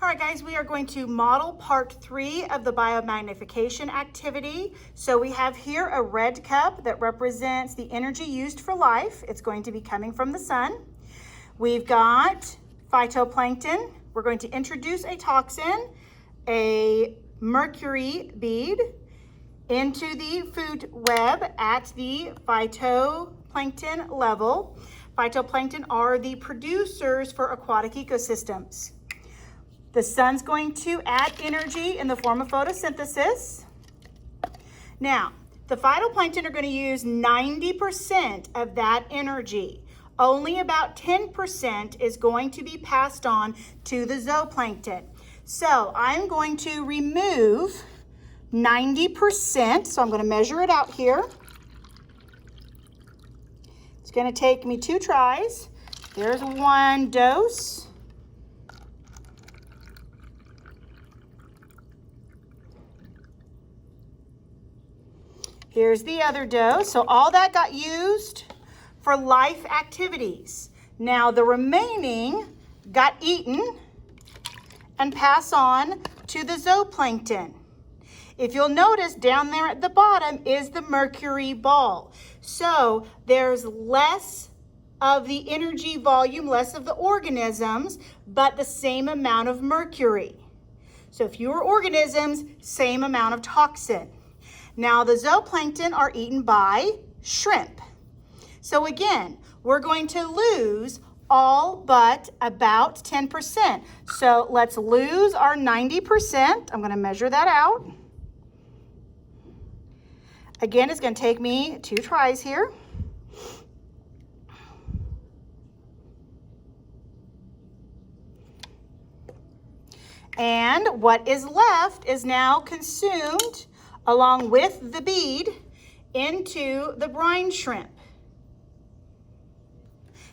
All right, guys, we are going to model part 3 of the biomagnification activity. So we have here a red cup that represents the energy used for life. It's going to be coming from the sun. We've got phytoplankton. We're going to introduce a toxin, a mercury bead, into the food web at the phytoplankton level. Phytoplankton are the producers for aquatic ecosystems. The sun's going to add energy in the form of photosynthesis. Now, the phytoplankton are going to use 90% of that energy. Only about 10% is going to be passed on to the zooplankton. So I'm going to remove 90%. So I'm going to measure it out here. It's going to take me 2 tries. There's 1 dose. Here's the other dose. So all that got used for life activities. Now the remaining got eaten and passed on to the zooplankton. If you'll notice, down there at the bottom is the mercury ball. So there's less of the energy volume, less of the organisms, but the same amount of mercury. So fewer organisms, same amount of toxin. Now the zooplankton are eaten by shrimp. So again, we're going to lose all but about 10%. So let's lose our 90%. I'm going to measure that out. Again, it's going to take me 2 tries here. And what is left is now consumed along with the bead into the brine shrimp.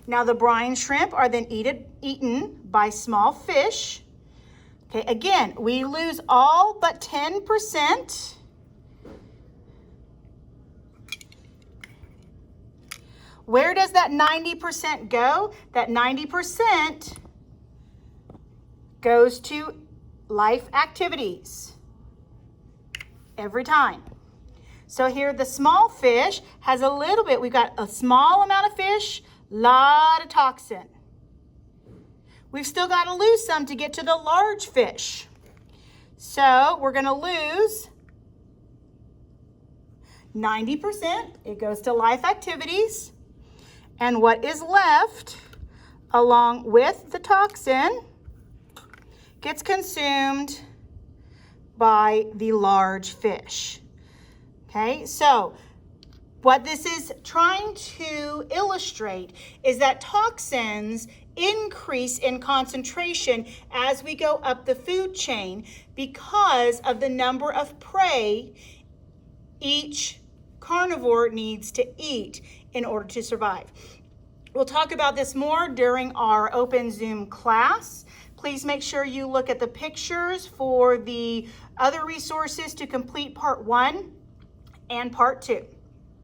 Now the brine shrimp are then eaten by small fish. Okay, again, we lose all but 10%. Where does that 90% go? That 90% goes to life activities. Every time. So here the small fish has a little bit, we've got a small amount of fish, lot of toxin. We've still got to lose some to get to the large fish. So we're going to lose 90%. It goes to life activities. And what is left, along with the toxin, gets consumed by the large fish. Okay, so what this is trying to illustrate is that toxins increase in concentration as we go up the food chain because of the number of prey each carnivore needs to eat in order to survive. We'll talk about this more during our open Zoom class. Please make sure you look at the pictures for the other resources to complete part 1 and part 2.